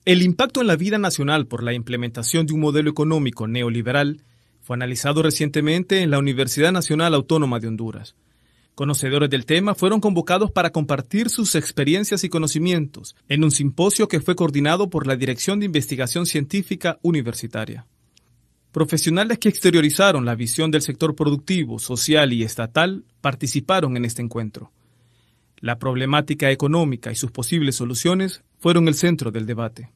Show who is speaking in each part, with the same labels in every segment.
Speaker 1: El impacto en la vida nacional por la implementación de un modelo económico neoliberal fue analizado recientemente en la Universidad Nacional Autónoma de Honduras. Conocedores del tema fueron convocados para compartir sus experiencias y conocimientos en un simposio que fue coordinado por la Dirección de Investigación Científica Universitaria. Profesionales que exteriorizaron la visión del sector productivo, social y estatal participaron en este encuentro. La problemática económica y sus posibles soluciones fueron el centro del debate.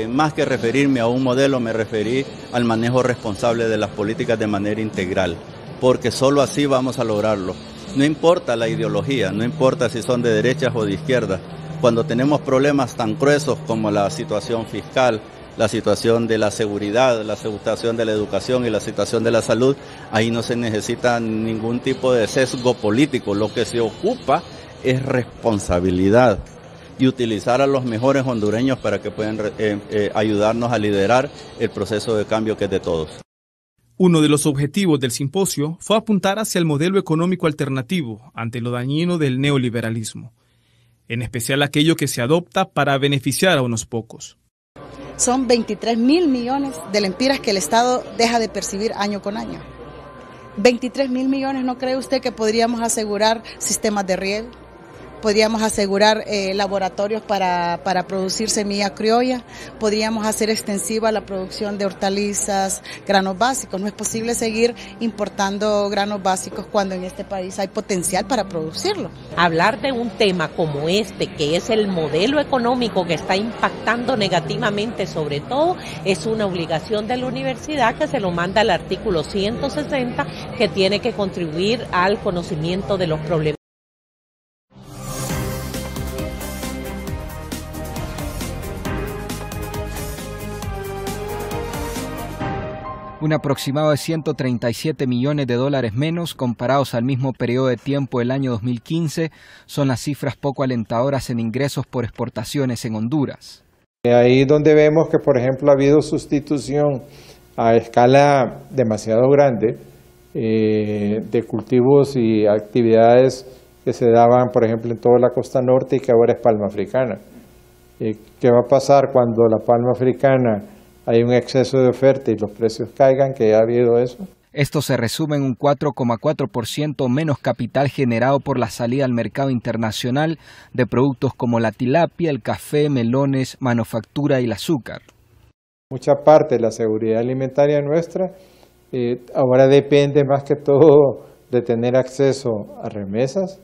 Speaker 2: Más que referirme a un modelo, me referí al manejo responsable de las políticas de manera integral, porque solo así vamos a lograrlo. No importa la ideología, no importa si son de derechas o de izquierdas, cuando tenemos problemas tan gruesos como la situación fiscal, la situación de la seguridad, la situación de la educación y la situación de la salud, ahí no se necesita ningún tipo de sesgo político. Lo que se ocupa es responsabilidad y utilizar a los mejores hondureños para que puedan ayudarnos a liderar el proceso de cambio que es de todos.
Speaker 1: Uno de los objetivos del simposio fue apuntar hacia el modelo económico alternativo ante lo dañino del neoliberalismo, en especial aquello que se adopta para beneficiar a unos pocos.
Speaker 3: Son 23.000 millones de lempiras que el Estado deja de percibir año con año. 23.000 millones, ¿no cree usted que podríamos asegurar sistemas de riego? Podríamos asegurar laboratorios para producir semilla criolla, podríamos hacer extensiva la producción de hortalizas, granos básicos. No es posible seguir importando granos básicos cuando en este país hay potencial para producirlo.
Speaker 4: Hablar de un tema como este, que es el modelo económico que está impactando negativamente sobre todo, es una obligación de la universidad que se lo manda el artículo 160, que tiene que contribuir al conocimiento de los problemas.
Speaker 5: Un aproximado de 137 millones de dólares menos comparados al mismo periodo de tiempo del año 2015 son las cifras poco alentadoras en ingresos por exportaciones en Honduras.
Speaker 6: Ahí donde vemos que, por ejemplo, ha habido sustitución a escala demasiado grande de cultivos y actividades que se daban, por ejemplo, en toda la costa norte y que ahora es palma africana. ¿Qué va a pasar cuando la palma africana hay un exceso de oferta y los precios caigan, que ya ha habido eso?
Speaker 5: Esto se resume en un 4,4% menos capital generado por la salida al mercado internacional de productos como la tilapia, el café, melones, manufactura y el azúcar.
Speaker 6: Mucha parte de la seguridad alimentaria nuestra ahora depende más que todo de tener acceso a remesas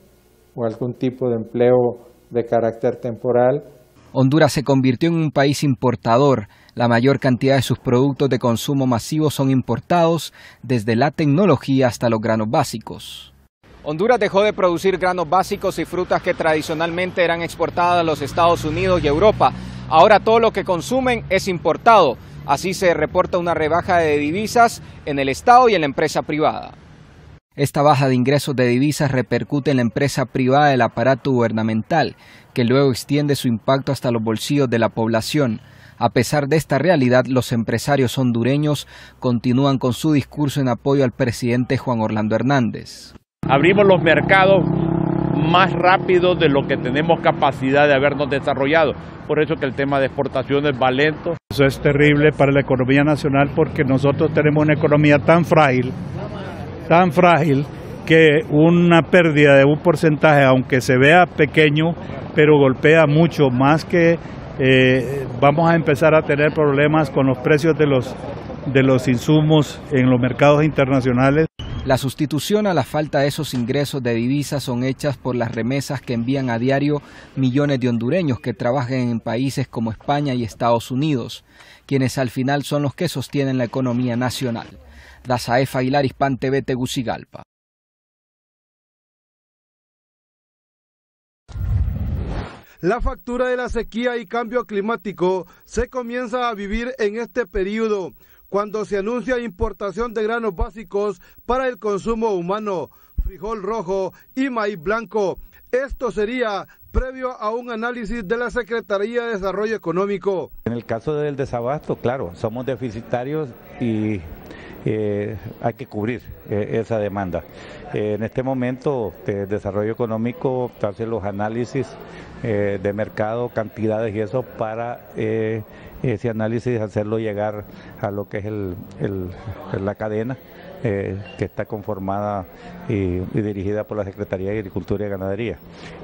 Speaker 6: o algún tipo de empleo de carácter temporal.
Speaker 5: Honduras se convirtió en un país importador. La mayor cantidad de sus productos de consumo masivo son importados, desde la tecnología hasta los granos básicos. Honduras dejó de producir granos básicos y frutas que tradicionalmente eran exportadas a los Estados Unidos y Europa. Ahora todo lo que consumen es importado. Así se reporta una rebaja de divisas en el Estado y en la empresa privada. Esta baja de ingresos de divisas repercute en la empresa privada del aparato gubernamental, que luego extiende su impacto hasta los bolsillos de la población. A pesar de esta realidad, los empresarios hondureños continúan con su discurso en apoyo al presidente Juan Orlando Hernández.
Speaker 7: Abrimos los mercados más rápido de lo que tenemos capacidad de habernos desarrollado. Por eso que el tema de exportaciones va lento.
Speaker 8: Eso es terrible para la economía nacional porque nosotros tenemos una economía tan frágil que una pérdida de un porcentaje, aunque se vea pequeño, pero golpea mucho más que vamos a empezar a tener problemas con los precios de los insumos en los mercados internacionales.
Speaker 5: La sustitución a la falta de esos ingresos de divisas son hechas por las remesas que envían a diario millones de hondureños que trabajan en países como España y Estados Unidos, quienes al final son los que sostienen la economía nacional. Dazaef Aguilar, Hispan TV, Tegucigalpa.
Speaker 9: La factura de la sequía y cambio climático se comienza a vivir en este periodo, cuando se anuncia importación de granos básicos para el consumo humano, frijol rojo y maíz blanco. Esto sería previo a un análisis de la Secretaría de Desarrollo Económico.
Speaker 10: En el caso del desabasto, claro, somos deficitarios y hay que cubrir esa demanda. En este momento de desarrollo económico hace los análisis de mercado, cantidades y eso para ese análisis hacerlo llegar a lo que es la cadena que está conformada y dirigida por la Secretaría de Agricultura y Ganadería.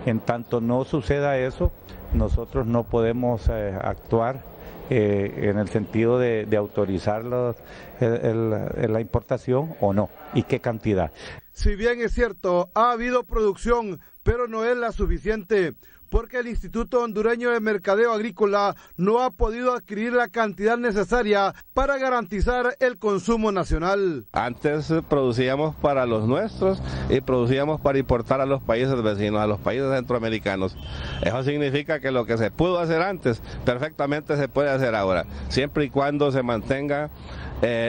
Speaker 10: En tanto no suceda eso, nosotros no podemos actuar en el sentido de autorizar la importación o no, y qué cantidad.
Speaker 9: Si bien es cierto, ha habido producción, pero no es la suficiente, porque el Instituto Hondureño de Mercadeo Agrícola no ha podido adquirir la cantidad necesaria para garantizar el consumo nacional.
Speaker 11: Antes producíamos para los nuestros y producíamos para importar a los países vecinos, a los países centroamericanos. Eso significa que lo que se pudo hacer antes, perfectamente se puede hacer ahora, siempre y cuando se mantenga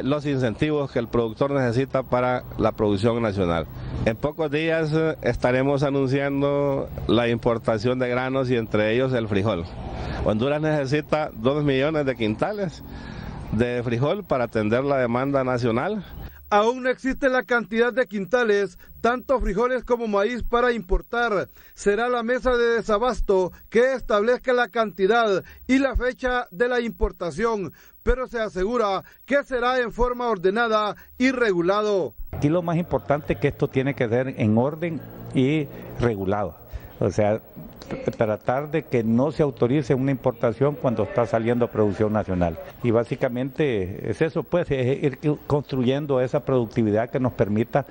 Speaker 11: los incentivos que el productor necesita para la producción nacional. En pocos días estaremos anunciando la importación de granos y entre ellos el frijol. Honduras necesita 2 millones de quintales de frijol para atender la demanda nacional.
Speaker 9: Aún no existe la cantidad de quintales, tanto frijoles como maíz para importar. Será la mesa de desabasto que establezca la cantidad y la fecha de la importación, pero se asegura que será en forma ordenada y regulado.
Speaker 10: Aquí lo más importante es que esto tiene que ser en orden y regulado. O sea, tratar de que no se autorice una importación cuando está saliendo producción nacional. Y básicamente es eso, pues, es ir construyendo esa productividad que nos permita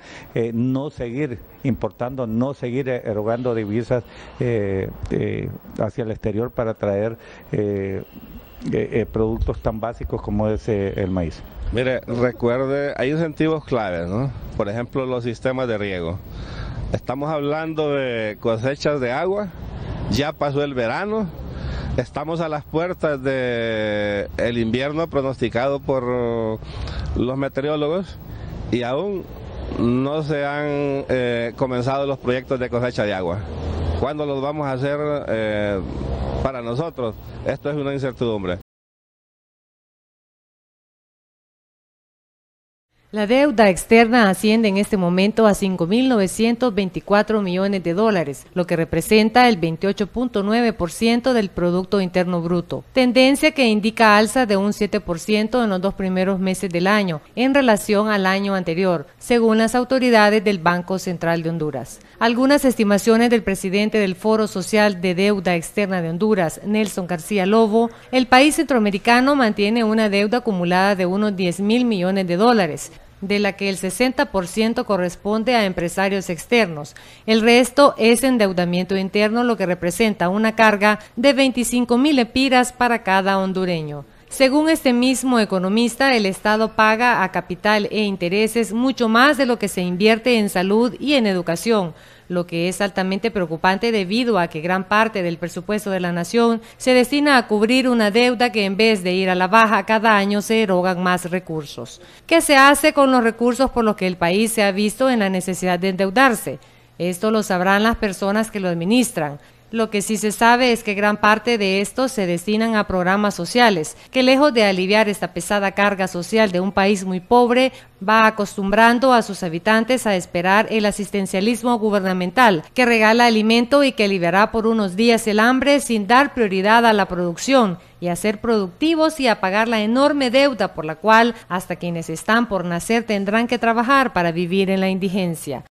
Speaker 10: no seguir importando, no seguir erogando divisas hacia el exterior para traer productos tan básicos como es el maíz.
Speaker 11: Mire, recuerde, hay incentivos claves, ¿no? Por ejemplo, los sistemas de riego. Estamos hablando de cosechas de agua, ya pasó el verano, estamos a las puertas del invierno pronosticado por los meteorólogos y aún no se han comenzado los proyectos de cosecha de agua. ¿Cuándo los vamos a hacer para nosotros? Esto es una incertidumbre.
Speaker 12: La deuda externa asciende en este momento a 5.924 millones de dólares, lo que representa el 28.9% del Producto Interno Bruto, tendencia que indica alza de un 7% en los 2 primeros meses del año en relación al año anterior, según las autoridades del Banco Central de Honduras. Algunas estimaciones del presidente del Foro Social de Deuda Externa de Honduras, Nelson García Lobo, el país centroamericano mantiene una deuda acumulada de unos 10.000 millones de dólares, de la que el 60% corresponde a empresarios externos. El resto es endeudamiento interno, lo que representa una carga de 25.000 lempiras para cada hondureño. Según este mismo economista, el Estado paga a capital e intereses mucho más de lo que se invierte en salud y en educación, lo que es altamente preocupante debido a que gran parte del presupuesto de la nación se destina a cubrir una deuda que en vez de ir a la baja cada año se erogan más recursos. ¿Qué se hace con los recursos por los que el país se ha visto en la necesidad de endeudarse? Esto lo sabrán las personas que lo administran. Lo que sí se sabe es que gran parte de estos se destinan a programas sociales, que lejos de aliviar esta pesada carga social de un país muy pobre, va acostumbrando a sus habitantes a esperar el asistencialismo gubernamental, que regala alimento y que aliviará por unos días el hambre sin dar prioridad a la producción y a ser productivos y a pagar la enorme deuda por la cual hasta quienes están por nacer tendrán que trabajar para vivir en la indigencia.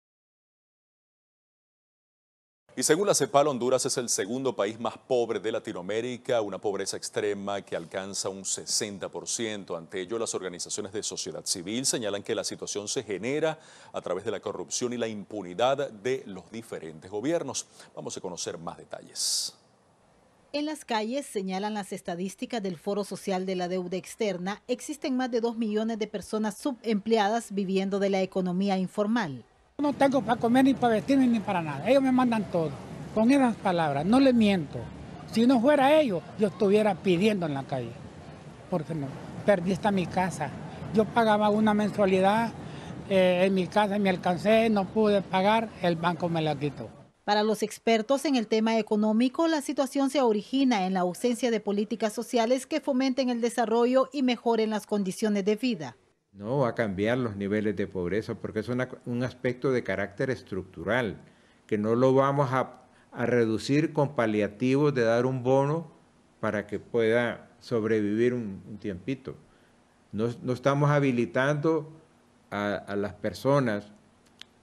Speaker 13: Y según la CEPAL, Honduras es el segundo país más pobre de Latinoamérica, una pobreza extrema que alcanza un 60%. Ante ello, las organizaciones de sociedad civil señalan que la situación se genera a través de la corrupción y la impunidad de los diferentes gobiernos. Vamos a conocer más detalles.
Speaker 14: En las calles, señalan las estadísticas del Foro Social de la Deuda Externa, existen más de 2 millones de personas subempleadas viviendo de la economía informal.
Speaker 15: No tengo para comer, ni para vestirme, ni para nada. Ellos me mandan todo. Con esas palabras, no les miento. Si no fuera ellos, yo estuviera pidiendo en la calle. Porque no, perdí hasta mi casa. Yo pagaba una mensualidad en mi casa, me alcancé, no pude pagar, el banco me la quitó.
Speaker 14: Para los expertos en el tema económico, la situación se origina en la ausencia de políticas sociales que fomenten el desarrollo y mejoren las condiciones de vida.
Speaker 6: No va a cambiar los niveles de pobreza porque es un aspecto de carácter estructural, que no lo vamos a reducir con paliativos de dar un bono para que pueda sobrevivir un tiempito. No estamos habilitando a las personas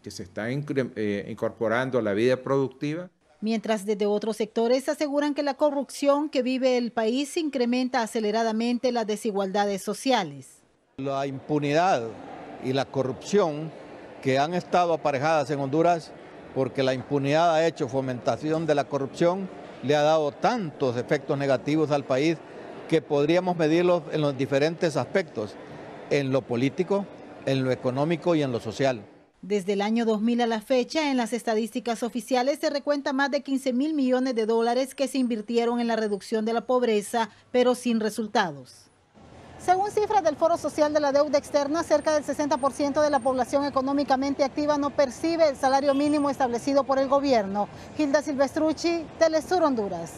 Speaker 6: que se están incorporando a la vida productiva.
Speaker 14: Mientras desde otros sectores aseguran que la corrupción que vive el país incrementa aceleradamente las desigualdades sociales.
Speaker 16: La impunidad y la corrupción que han estado aparejadas en Honduras, porque la impunidad ha hecho fomentación de la corrupción, le ha dado tantos efectos negativos al país que podríamos medirlos en los diferentes aspectos, en lo político, en lo económico y en lo social.
Speaker 14: Desde el año 2000 a la fecha, en las estadísticas oficiales se recuenta más de 15.000 millones de dólares que se invirtieron en la reducción de la pobreza, pero sin resultados. Según cifras del Foro Social de la Deuda Externa, cerca del 60% de la población económicamente activa no percibe el salario mínimo establecido por el gobierno. Hilda Silvestrucci, Telesur Honduras.